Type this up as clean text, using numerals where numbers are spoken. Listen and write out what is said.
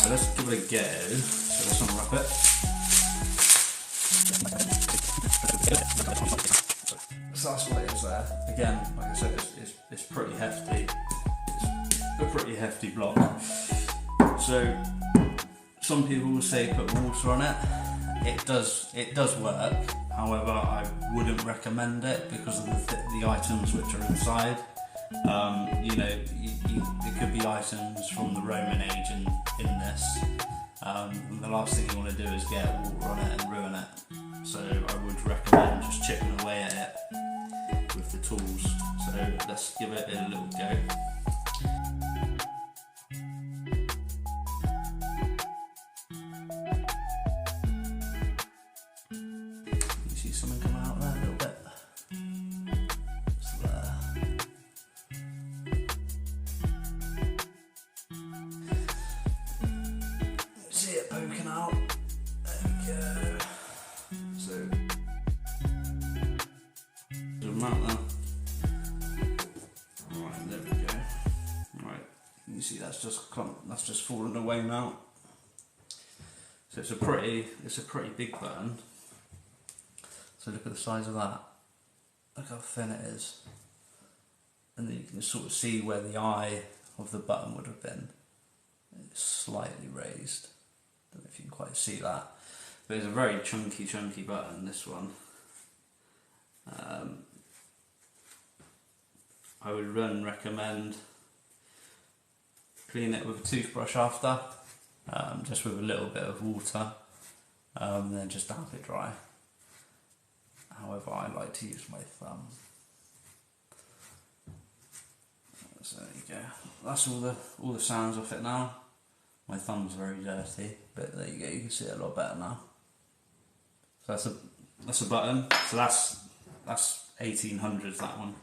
So let's give it a go. So let's unwrap it. So that's what it is there. Again, like I said, it's pretty hefty. It's a pretty hefty block. So some people will say put water on it. It does work. However, I wouldn't recommend it because of the items which are inside. You know, there could be items from the Roman age in this. And the last thing you want to do is get water on it and ruin it. So I would recommend just chipping away at it with the tools. So let's give it a little go. You see something coming out there a little bit? Just there. See it poking out. There we go. So zoom out there. Right, there we go. Right, you see that's just fallen away now. So it's a pretty big button. So look at the size of that. Look how thin it is. And then you can sort of see where the eye of the button would have been. It's slightly raised. Don't know if you can quite see that. But it's a very chunky button, this one. I would recommend clean it with a toothbrush after, just with a little bit of water, and then just damp it dry. However, I like to use my thumb. So there you go. That's all the sounds of it now. My thumb's very dirty, but there you go. You can see it a lot better now. So that's a button. So that's 1800s, that one.